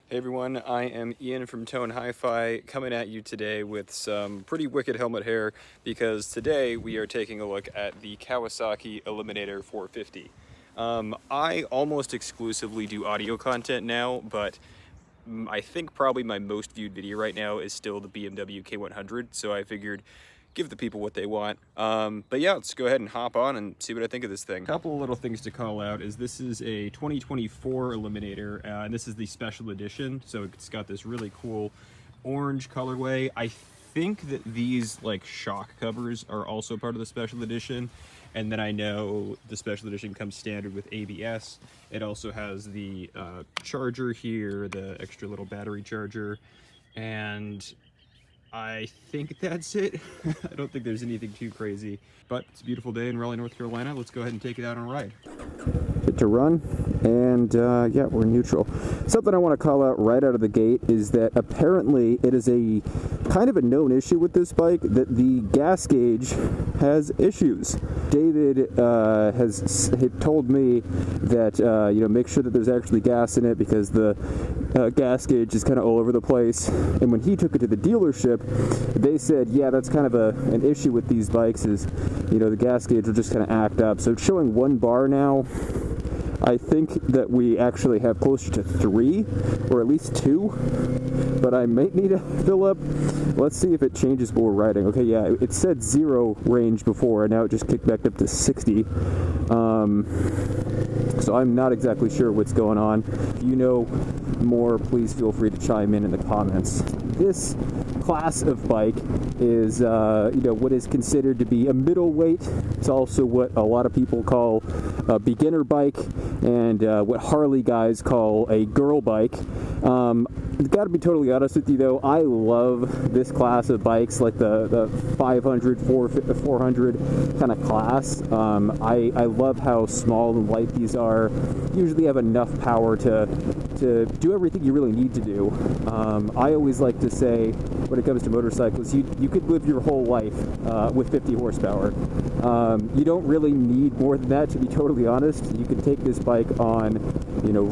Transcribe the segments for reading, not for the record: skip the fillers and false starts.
Hey everyone, I am Ian from Tone Hi-Fi coming at you today with some pretty wicked helmet hair because today we are taking a look at the Kawasaki Eliminator 450. I almost exclusively do audio content now, but I think probably my most viewed video right now is still the BMW K100, so I figured give the people what they want. But yeah, let's go ahead and hop on and see what I think of this thing. A couple of little things to call out is this is a 2024 Eliminator, and this is the special edition, so it's got this really cool orange colorway. I think that these like shock covers are also part of the special edition, and then I know the special edition comes standard with ABS. It also has the charger here, the extra little battery charger, and I think that's it. I don't think there's anything too crazy, but it's a beautiful day in Raleigh, North Carolina. Let's go ahead and take it out on a ride. To run, and yeah, we're neutral. Something I want to call out right out of the gate is that apparently it is a kind of a known issue with this bike that the gas gauge has issues. David had told me that make sure that there's actually gas in it because the gas gauge is kind of all over the place. And when he took it to the dealership, they said, yeah, that's kind of an issue with these bikes is, the gas gauge will just kind of act up. So it's showing 1 bar now. I think that we actually have closer to 3, or at least 2, but I might need to fill up. Let's see if it changes while we're riding. Okay, yeah, it said 0 range before, and now it just kicked back up to 60. So I'm not exactly sure what's going on. If you know more, please feel free to chime in the comments. This class of bike is, what is considered to be a middleweight. It's also what a lot of people call a beginner bike, and what Harley guys call a girl bike. Got to be totally honest with you though, I love this class of bikes, like the 500, 400 kind of class. I love how small and light these are. Usually have enough power to do everything you really need to do. I always like to say, when it comes to motorcycles, you could live your whole life with 50 horsepower. You don't really need more than that, to be totally honest. You can take this bike on,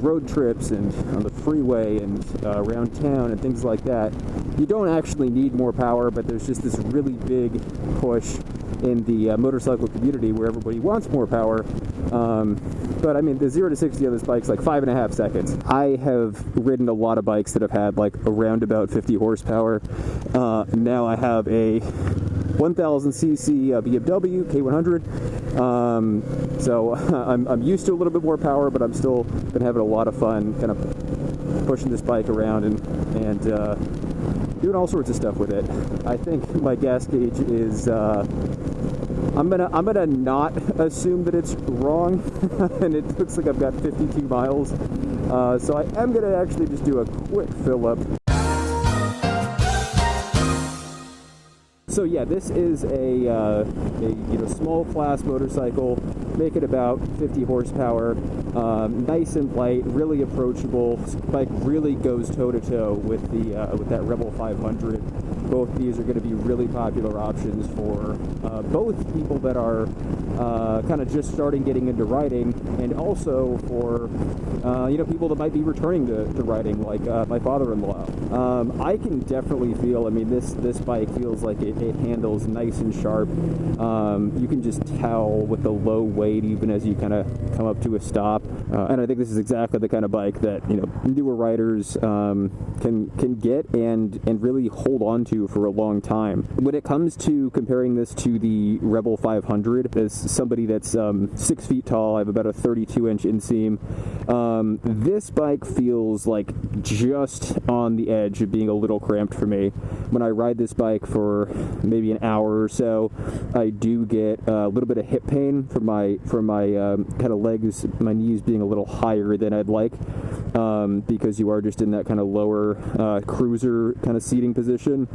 road trips and on the freeway and around town and things like that. You don't actually need more power, but there's just this really big push in the motorcycle community where everybody wants more power. But I mean, the 0 to 60 on this bike's like 5.5 seconds. I have ridden a lot of bikes that have had like around about 50 horsepower. Now I have a 1000cc BMW K100. So I'm used to a little bit more power, but I'm still been having a lot of fun kind of pushing this bike around and doing all sorts of stuff with it. I think my gas gauge is I'm gonna not assume that it's wrong, and it looks like I've got 52 miles. So I am gonna actually just do a quick fill up. So yeah, this is a small class motorcycle, making about 50 horsepower, nice and light, really approachable. This bike really goes toe to toe with that Rebel 500. Both these are going to be really popular options for both people that are kind of just starting getting into riding, and also for people that might be returning to riding, like my father-in-law. I can definitely feel, this bike feels like it handles nice and sharp. You can just tell with the low weight, even as you kind of come up to a stop. And I think this is exactly the kind of bike that newer riders can get and really hold on to for a long time. When it comes to comparing this to the Rebel 500, as somebody that's 6 feet tall, I have about a 32-inch inseam. This bike feels like just on the edge of being a little cramped for me. When I ride this bike for maybe an hour or so, I do get a little bit of hip pain from my kind of legs, my knees being a little higher than I'd like, because you are just in that kind of lower cruiser kind of seating position.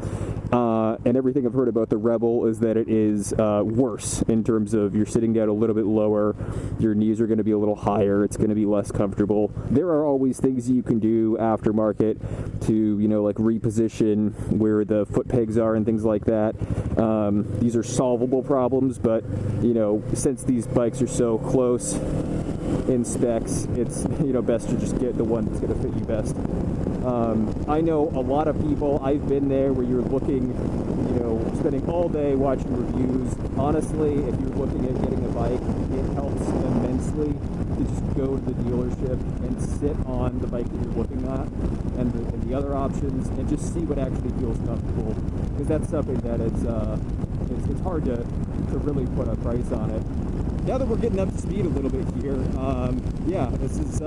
And everything I've heard about the Rebel is that it is worse in terms of you're sitting down a little bit lower, your knees are going to be a little higher, it's going to be less comfortable. There are always things you can do aftermarket to, like reposition where the foot pegs are and things like that. These are solvable problems, but, since these bikes are so close in specs, it's, best to just get the one that's going to fit you best. I know a lot of people, I've been there where you're looking, you know, spending all day watching reviews. Honestly, if you're looking at getting a bike, it helps immensely to just go to the dealership and sit on the bike that you're looking at and the other options and just see what actually feels comfortable, because that's something that it's hard to really put a price on it. Now that we're getting up to speed a little bit here, yeah, this is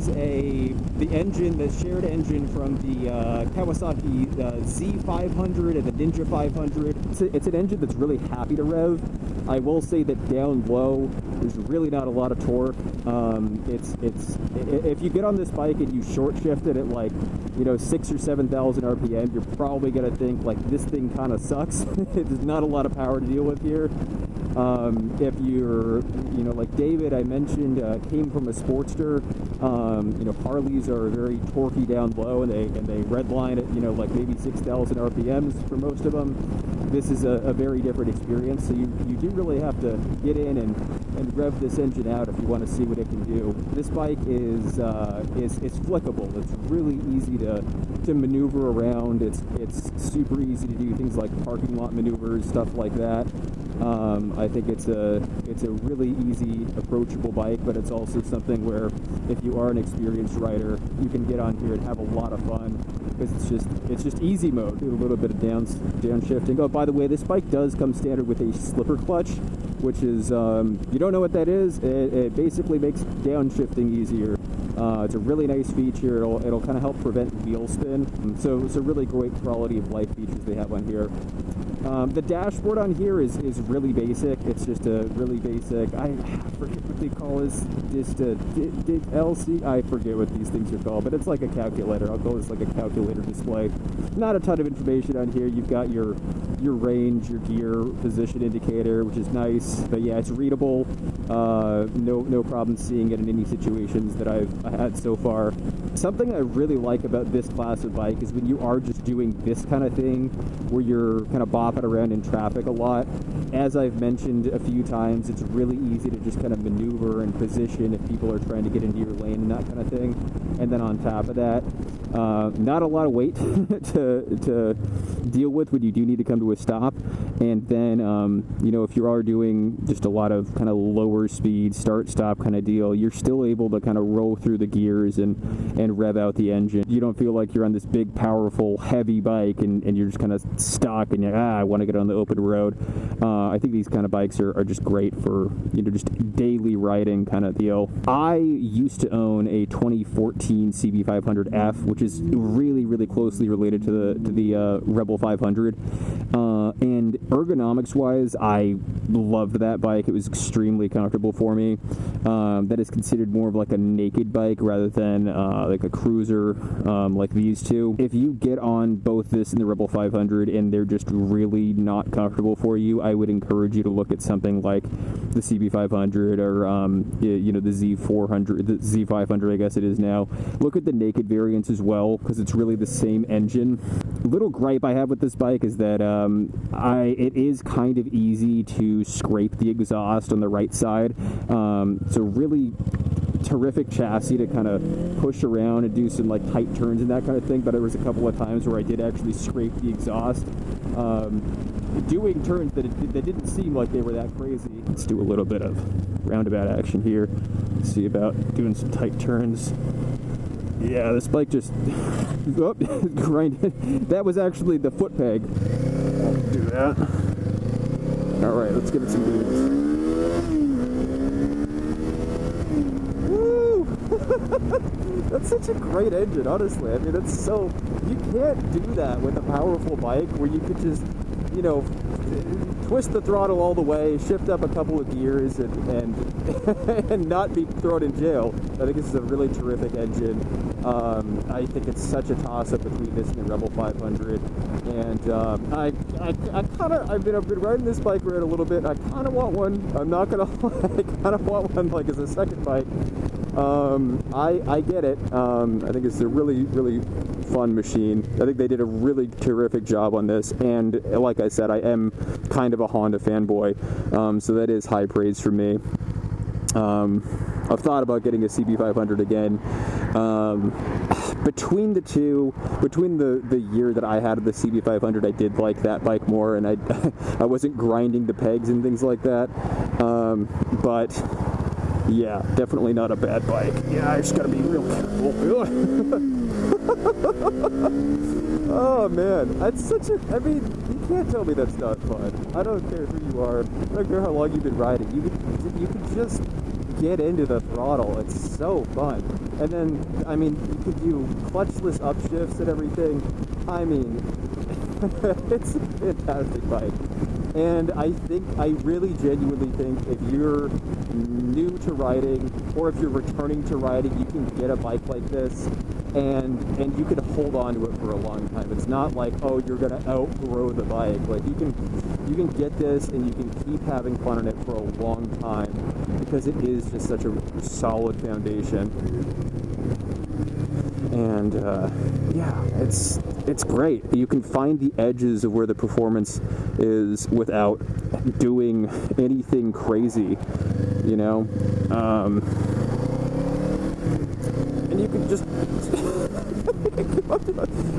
the engine, the shared engine from the Kawasaki Z500 and the Ninja 500. It's an engine that's really happy to rev. I will say that down low, there's really not a lot of torque. If you get on this bike and you short shift it at like, you know, 6,000 or 7,000 RPM, you're probably gonna think like this thing kind of sucks. There's not a lot of power to deal with here. If you're, you know, like David, I mentioned, came from a Sportster. You know, Harleys are very torquey down low, and they redline at, you know, like maybe 6,000 RPMs for most of them. This is a very different experience, so you do really have to get in and rev this engine out if you want to see what it can do. This bike is flickable. It's really easy to maneuver around. It's super easy to do things like parking lot maneuvers, stuff like that. I think it's a really easy, approachable bike, but it's also something where if you are an experienced rider, you can get on here and have a lot of fun, because it's just easy mode. Do a little bit of downshifting. Oh, by the way, this bike does come standard with a slipper clutch, which is, you don't know what that is, it basically makes downshifting easier. It's a really nice feature. It'll kind of help prevent wheel spin. So really great quality of life features they have on here. The dashboard on here is really basic. It's just a really basic, I forget what they call this, just a LC, I forget what these things are called, but it's like a calculator. I'll call this like a calculator display. Not a ton of information on here. You've got your range, your gear position indicator, which is nice, but yeah, it's readable. No problem seeing it in any situations that I've had so far. Something I really like about this class of bike is when you are just doing this kind of thing, where you're kind of bopping around in traffic a lot. As I've mentioned a few times, it's really easy to just kind of maneuver and position if people are trying to get into your lane and that kind of thing. And then on top of that, not a lot of weight to deal with when you do need to come to a stop. And then, you know, if you are doing just a lot of kind of lower speed start-stop kind of deal, you're still able to kind of roll through the gears and rev out the engine. You don't feel like you're on this big, powerful, heavy bike and you're just kind of stuck and you're, I want to get on the open road. I think these kind of bikes are just great for, you know, just daily riding kind of deal. I used to own a 2014 CB500F, which is really, really closely related to the Rebel 500. And ergonomics wise, I loved that bike. It was extremely comfortable for me. That is considered more of like a naked bike rather than like a cruiser like these two. If you get on both this and the Rebel 500 and they're just really not comfortable for you, I would encourage you to look at something like the CB500 or you know, the Z400, the Z500 I guess it is now. Look at the naked variants as well, because it's really the same engine. Little gripe I have with this bike is that it is kind of easy to scrape the exhaust on the right side. It's a really terrific chassis to kind of push around and do some like tight turns and that kind of thing, but there was a couple of times where I did actually scrape the exhaust doing turns that didn't seem like they were that crazy. Let's do a little bit of roundabout action here. Let's see about doing some tight turns. Yeah, this bike just grinded. That was actually the foot peg. I'll do that. All right, let's give it some boost. Woo! That's such a great engine, honestly. I mean, it's so, you can't do that with a powerful bike where you could just, you know, twist the throttle all the way, shift up a couple of gears, and and not be thrown in jail. I think this is a really terrific engine. I think it's such a toss-up between this and the Rebel 500. And I've been riding this bike around a little bit. I kind of want one. I'm not gonna. I kind of want one like as a second bike. I get it. I think it's a really, really fun machine. I think they did a really terrific job on this, and like I said, I am kind of a Honda fanboy, so that is high praise for me. I've thought about getting a CB500 again. Between the two, between the year that I had the CB500, I did like that bike more, and I wasn't grinding the pegs and things like that. But yeah, definitely not a bad bike. Yeah, I just gotta be real careful. Oh man, that's such a, I mean, you can't tell me that's not fun. I don't care who you are, I don't care how long you've been riding. You can just get into the throttle. It's so fun. And then, I mean, you could do clutchless upshifts and everything. I mean, it's a fantastic bike. And I really genuinely think if you're new to riding, or if you're returning to riding, you can get a bike like this, and you can hold on to it for a long time. It's not like, oh, you're gonna outgrow the bike. Like, you can get this and you can keep having fun on it for a long time, because it is just such a solid foundation. And yeah, it's great. You can find the edges of where the performance is without doing anything crazy, you know. And you can just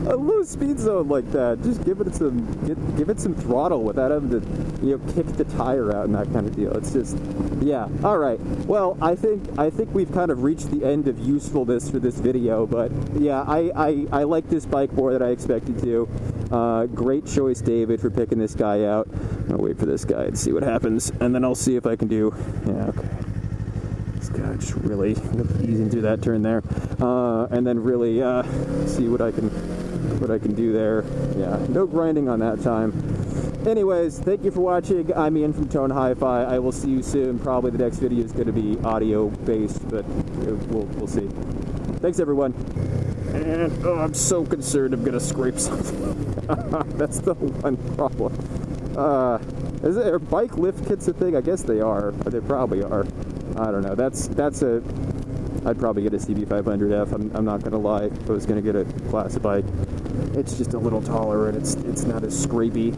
a low speed zone like that. Just give it some throttle without having to, you know, kick the tire out and that kind of deal. It's just, yeah. All right. Well, I think we've kind of reached the end of usefulness for this video, but yeah, I like this bike more than I expected to. Great choice, David, for picking this guy out. I'll wait for this guy and see what happens, and then I'll see if I can do. Yeah. Okay. This guy just really easing through that turn there, and then really see what I can do there. Yeah, no grinding on that time. Anyways, thank you for watching. I'm Ian from Tone Hi-Fi. I will see you soon. Probably the next video is going to be audio based, but we'll see. Thanks, everyone. And oh, I'm so concerned I'm going to scrape something. That's the one problem. Are bike lift kits a thing? I guess they are. They probably are. I don't know. I'd probably get a CB500F. I'm not gonna lie. If I was gonna get a classic bike, it's just a little taller and it's not as scrapey.